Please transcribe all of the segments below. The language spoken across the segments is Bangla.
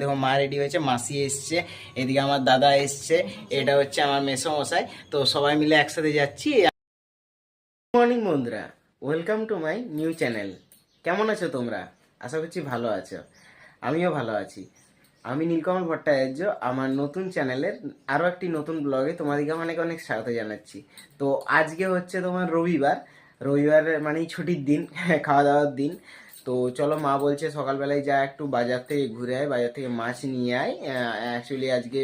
দেখো মা রেডি হয়েছে, মাসি এসছে, এদিকে আমার দাদা এসছে, এটা হচ্ছে আমার মেসোমশাই। তো সবাই মিলে একসাথে যাচ্ছি। গুড মর্নিং বন্ধুরা, welcome to my new channel. কেমন আছো তোমরা? আশা করছি ভালো আছো, আমিও ভালো আছি। আমি নীলকমল ভট্টাচার্য, আমার নতুন চ্যানেলের আরও একটি নতুন ব্লগে তোমাদেরকে অনেক অনেক স্বাগত জানাচ্ছি। তো আজকে হচ্ছে তোমার রবিবার, রবিবার মানেই ছুটির দিন, খাওয়া দাওয়ার দিন। তো চলো, মা বলছে সকালবেলায় যা একটু বাজার থেকে ঘুরে আয়, বাজার থেকে মাছ নিয়ে আয়। অ্যাকচুয়ালি আজকে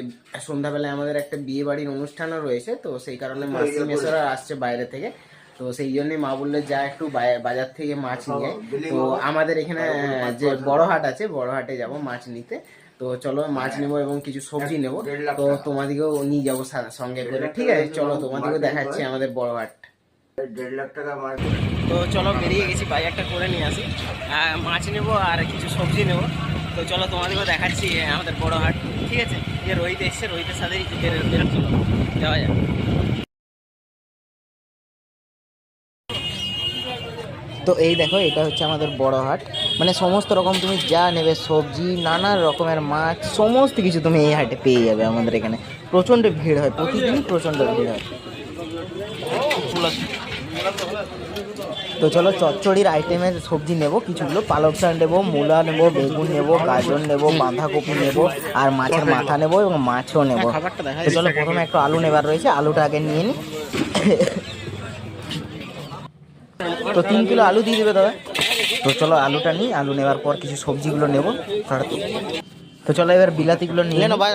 সন্ধ্যাবেলায় আমাদের একটা বিয়ে বাড়ির অনুষ্ঠানও রয়েছে, তো সেই কারণে মাসি মেসোরা আসছে বাইরে থেকে। তো সেই জন্যই মা বললে যা একটু বাজার থেকে মাছ নিয়ে আয়। তো আমাদের এখানে যে বড় হাট আছে, বড় হাটে যাব মাছ নিতে। তো চলো মাছ নেবো এবং কিছু সবজি নেবো, তো তোমাদেরকেও নিয়ে যাবো সঙ্গে করে। ঠিক আছে, চলো তোমাদেরকেও দেখাচ্ছি আমাদের বড় হাট। 1.5 লাখ টাকা মাছ। তো চলো বেরিয়ে গেছি, বাজারটা করে নিয়ে আসি। মাছ নেবো আর কিছু সবজি নেবো। তো চলো তোমাদেরকেও দেখাচ্ছি আমাদের বড় হাট। ঠিক আছে, যে রোহিত এসছে, রোহিতের সাথেই বেরোচ্ছিল, যাওয়া যায়। তো এই দেখো, এটা হচ্ছে আমাদের বড় হাট, মানে সমস্ত রকম তুমি যা নেবে সবজি, নানা রকমের মাছ, সমস্ত কিছু তুমি এই হাটে পেয়ে যাবে। আমাদের এখানে প্রচণ্ড ভিড় হয়, প্রতিদিনই প্রচণ্ড ভিড় হয়। তো চলো চচ্চড়ির আইটেমের সবজি নেব কিছুগুলো, পালক শাক নেবো, মূলা নেবো, বেগুন নেবো, গাজর নেবো, বাঁধাকপি নেবো, আর মাছের মাথা নেবো এবং মাছও নেবো। তো চলো প্রথমে একটু আলু নেবার রয়েছে, আলুটা আগে নিয়ে নিই। তো 3 কিলো আলু দিয়ে দেবে দাদা। তো চলো আলুটা নিই, আলু নেওয়ার পর কিছু সবজিগুলো নেবো। তো চলো এবার বিলাতিগুলো নিয়ে নেবো।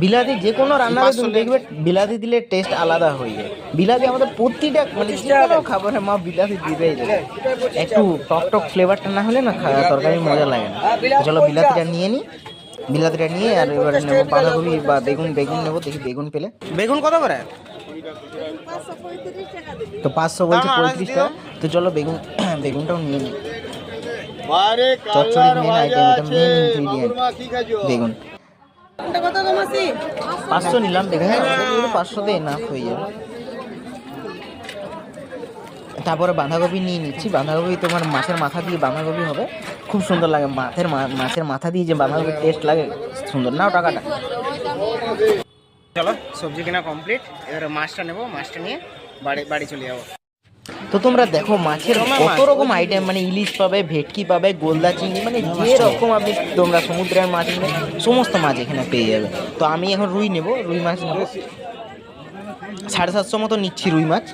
বিলাতি যে কোনো রান্নাতে তুমি দেখবে বিলাতি দিলে টেস্ট আলাদা হয়ে যায়। বিলাতি আমাদের প্রতিটা মানে যে কোনো খাবারে মা বিলাতি দিবেই দেবে। একটু টক টক ফ্লেভারটা না হলে না তরকারি মজা লাগে না। তো চলো বিলাতিটা নিয়ে নিই, বিলাতিটা নিয়ে আর এবার নেবো বাঁধাকপি বা বেগুন। বেগুন নেবো, দেখি বেগুন পেলে। বেগুন কত করে? তো 500 বলছে, 35 টাকা। তো চলো বেগুনটাও নিয়ে নিই। চচ্চড়ির মেন আইটেম, এটা মেন ইনগ্রিডিয়েন্ট বেগুন। 500 নিলাম বেগুন, 500তে এনাফ হয়ে যাবে। তারপরে বাঁধাকপি নিয়ে নিচ্ছি। বাঁধাকপি তোমার মাছের মাথা দিয়ে বাঁধাকপি হবে, খুব সুন্দর লাগে। মাছের মাথা দিয়ে যে বাঁধাকপির টেস্ট লাগে সুন্দর। নাও টাকাটা। চলো সবজি কেনা কমপ্লিট, এবার মাছটা নেবো, মাছটা নিয়ে বাড়ি চলে যাবো। তো তোমরা দেখো মাছের কত রকম আইটেম, মানে ইলিশ পাবে, ভেটকি পাবে, গোলদা চিংড়ি, মানে যে রকম আপনি তোমরা সমুদ্রের মাছ নেবে সমস্ত মাছ এখানে পেয়ে যাবে। তো আমি এখন রুই নেবো, রুই মাছ নেবো 750 মতো নিচ্ছি রুই মাছ।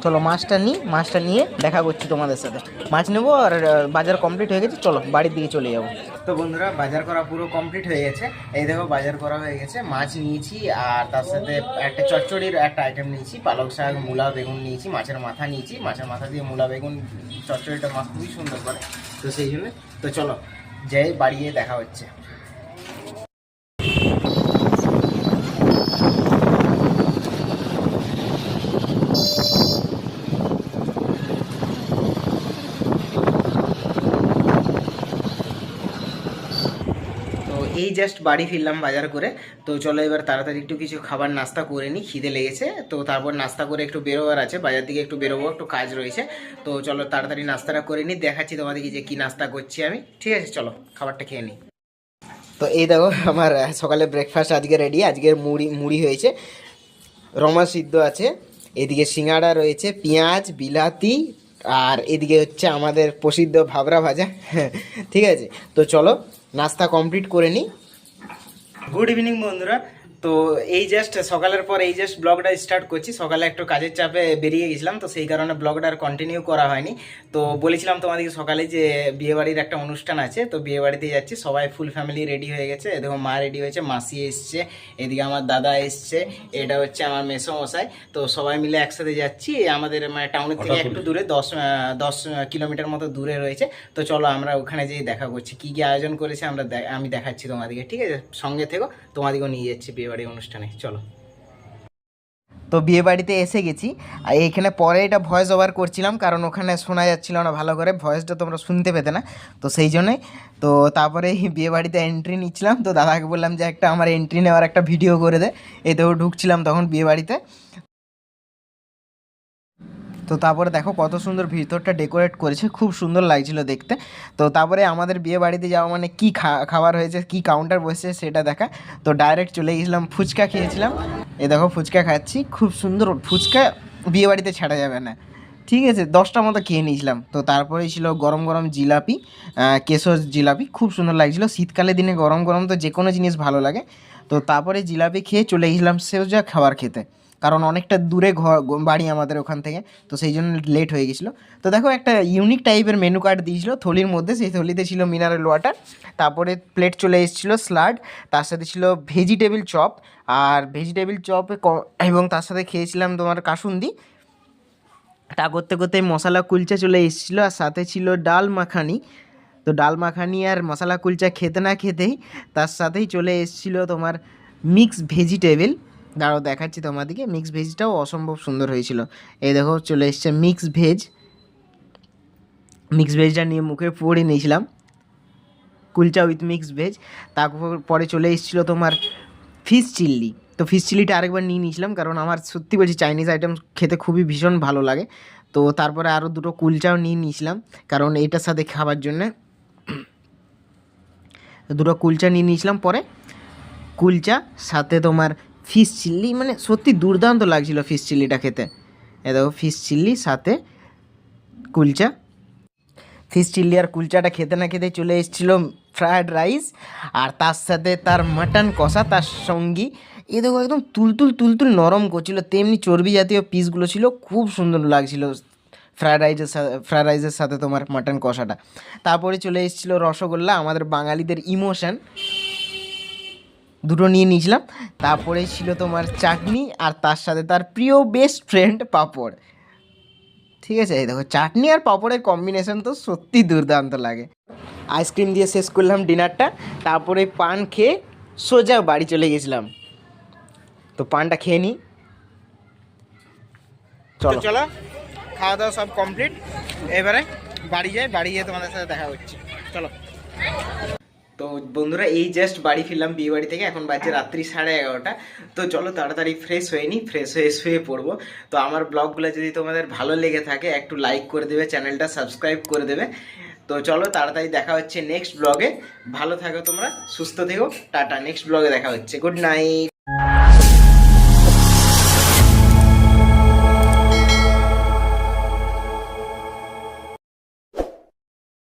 চলো মাছটা নিই, মাছটা নিয়ে দেখা করছি তোমাদের সাথে। মাছ নেবো আর বাজার কমপ্লিট হয়ে গেছে, চলো বাড়ির দিকে চলে যাবো। তো বন্ধুরা বাজার করা পুরো কমপ্লিট হয়ে গেছে, এই দেখো বাজার করা হয়ে গেছে। মাছ নিয়েছি আর তার সাথে একটা চচ্চড়ির একটা আইটেম নিয়েছি, পালক শাক, মূলা, বেগুন নিয়েছি, মাছের মাথা নিয়েছি। মাছের মাথা দিয়ে মূলা বেগুন চচ্চড়িটা মা খুবই সুন্দর করে, তো সেই জন্য। তো চলো যাই, বাড়িয়ে দেখা হচ্ছে। এই জাস্ট বাড়ি ফিরলাম বাজার করে। তো চলো এবার তাড়াতাড়ি একটু কিছু খাবার নাস্তা করে নিই, খিদে লেগেছে। তো তারপর নাস্তা করে একটু বেরোবার আছে, বাজার দিকে একটু বেরোবো, একটু কাজ রয়েছে। তো চলো তাড়াতাড়ি নাস্তাটা করে নিই, দেখাচ্ছি তোমাদেরকে যে কী নাস্তা করছি আমি। ঠিক আছে, চলো খাবারটা খেয়ে নিই। তো এই দেখো আমার সকালে ব্রেকফাস্ট আজকে রেডি। আজকের মুড়ি হয়েছে, রমা সিদ্ধ আছে, এদিকে সিঙ্গাড়া রয়েছে, পেঁয়াজ, বিলাতি, আর এদিকে হচ্ছে আমাদের প্রসিদ্ধ ভাবরা ভাজা। ঠিক আছে, তো চলো নাস্তা কমপ্লিট করে নিই। গুড ইভিনিং বন্ধুরা। তো এই জাস্ট সকালের পর এই জাস্ট ব্লগটা স্টার্ট করছি। সকালে একটু কাজের চাপে বেরিয়ে গেছিলাম, তো সেই কারণে ব্লগটা আর কন্টিনিউ করা হয়নি। তো বলেছিলাম তোমাদেরকে সকালে যে বিয়েবাড়ির একটা অনুষ্ঠান আছে, তো বিয়েবাড়িতে যাচ্ছি। সবাই ফুল ফ্যামিলি রেডি হয়ে গেছে, দেখো মা রেডি হয়েছে, মাসি এসছে, এদিকে আমার দাদা এসছে, এটা হচ্ছে আমার মেসোমশাই। তো সবাই মিলে একসাথে যাচ্ছি। আমাদের মানে টাউনের থেকে একটু দূরে, 10 কিলোমিটার মতো দূরে রয়েছে। তো চলো আমরা ওখানে যেয়ে দেখা করছি, কী কী আয়োজন করেছে আমি দেখাচ্ছি তোমাদেরকে। ঠিক আছে, সঙ্গে থেকো, তোমাদেরকেও নিয়ে যাচ্ছি বিয়েবাড়ি অনুষ্ঠানে। চলো। তো বিয়ে বাড়িতে এসে গেছি, আর এইখানে পরে এটা ভয়েস ওভার করছিলাম, কারণ ওখানে শোনা যাচ্ছিল না ভালো করে, ভয়েসটা তোমরা শুনতে পেতে না, তো সেই জন্যই। তো তারপরে বিয়ে বাড়িতে এন্ট্রি নিচ্ছিলাম, তো দাদাকে বললাম যে একটা আমার এন্ট্রি নেওয়ার একটা ভিডিও করে দে। এতেও ঢুকছিলাম তখন বিয়ে বাড়িতে। তো তারপরে দেখো কত সুন্দর ভিতরটা ডেকোরেট করেছে, খুব সুন্দর লাগছিল দেখতে। তো তারপরে আমাদের বিয়ে বাড়িতে যাওয়া মানে কী খাবার হয়েছে, কী কাউন্টার বসেছে সেটা দেখা। তো ডাইরেক্ট চলে গেছিলাম, ফুচকা খেয়েছিলাম। এ দেখো ফুচকা খাচ্ছি, খুব সুন্দর ফুচকা, বিয়ে বাড়িতে ছাড়া যাবে না। ঠিক আছে, 10টা মতো খেয়ে নিয়েছিলাম। তো তারপরেই ছিল গরম গরম জিলাপি, কেশর জিলাপি, খুব সুন্দর লাগছিল। শীতকালের দিনে গরম গরম তো যে কোনো জিনিস ভালো লাগে। তো তারপরে জিলাপি খেয়ে চলে গেছিলাম সেউজা খাবার খেতে, কারণ অনেকটা দূরে বাড়ি আমাদের ওখান থেকে, তো সেই জন্য লেট হয়ে গেছিলো। তো দেখো একটা ইউনিক টাইপের মেনু কার্ড দিয়েছিলো থলির মধ্যে, সেই থলিতে ছিল মিনারেল ওয়াটার, তারপরে প্লেট চলে এসেছিলো স্যালাড, তার সাথে ছিল ভেজিটেবিল চপ, আর ভেজিটেবিল চপে এবং তার সাথে খেয়েছিলাম তোমার কাসুন্দি। তা করতে করতে মশলা কুলচা চলে এসেছিলো, আর সাথে ছিল ডাল মাখানি। তো ডাল মাখানি আর মশলা কুলচা খেতে না খেতেই তার সাথেই চলে এসেছিলো তোমার মিক্স ভেজিটেবিল। দাঁড়াও দেখাচ্ছি তোমাদেরকে, মিক্স ভেজটাও অসম্ভব সুন্দর হয়েছিল। এই দেখো চলে এসছে মিক্স ভেজ, মিক্স ভেজটা নিয়ে মুখে পড়ে নিয়েছিলাম, কুলচা উইথ মিক্স ভেজ। তারপরে চলে এসেছিলো তোমার ফিশ চিল্লি। তো ফিশ চিল্লিটা আরেকবার নিয়ে নিয়েছিলাম, কারণ আমার সত্যি বলছি চাইনিজ আইটেম খেতে খুবই ভীষণ ভালো লাগে। তো তারপরে আরও দুটো কুলচাও নিয়ে নিয়েছিলাম, কারণ এইটার সাথে খাবার জন্যে দুটো কুলচা নিয়ে নিয়েছিলাম। পরে কুলচা সাথে তোমার ফিশ চিল্লি, মানে সত্যি দুর্দান্ত লাগছিলো ফিশ চিল্লিটা খেতে। এ দেখো ফিশ চিল্লি সাথে কুলচা, ফিশ চিল্লি আর কুলচাটা খেতে না খেতে চলে এসেছিলো ফ্রায়েড রাইস, আর তার সাথে তার মাটন কষা তার সঙ্গী। এ দেখো একদম তুলতুল নরম করছিল, তেমনি চর্বি জাতীয় পিসগুলো ছিল, খুব সুন্দর লাগছিল ফ্রায়েড রাইসের সাথে তোমার মাটন কষাটা। তারপরে চলে এসেছিলো রসগোল্লা, আমাদের বাঙালিদের ইমোশন, দুটো নিয়ে নিয়েছিলাম। তারপরে ছিল তোমার চাটনি, আর তার সাথে তার প্রিয় বেস্ট ফ্রেন্ড পাঁপড়। ঠিক আছে, এই দেখো চাটনি আর পাঁপড়ের কম্বিনেশন তো সত্যি দুর্দান্ত লাগে। আইসক্রিম দিয়ে শেষ করলাম ডিনারটা, তারপরে পান খেয়ে সোজা বাড়ি চলে গেছিলাম। তো পানটা খেয়ে নিই, চলো চলো, খাওয়া দাওয়া সব কমপ্লিট, এবারে বাড়ি যাই, বাড়ি গিয়ে তোমাদের সাথে দেখা হচ্ছে, চলো। তো বন্ধুরা এই জাস্ট বাড়ি ফিরলাম বিয়ে বাড়ি থেকে, এখন বাজে রাত্রি 11:30। তো চলো তাড়াতাড়ি ফ্রেশ হয়ে নিই, ফ্রেশ হয়ে শুয়ে পড়বো। তো আমার ব্লগগুলো যদি তোমাদের ভালো লেগে থাকে একটু লাইক করে দেবে, চ্যানেলটা সাবস্ক্রাইব করে দেবে। তো চলো তাড়াতাড়ি দেখা হচ্ছে নেক্সট ব্লগে। ভালো থাকো তোমরা, সুস্থ থেকো, টাটা, নেক্সট ব্লগে দেখা হচ্ছে, গুড নাইট।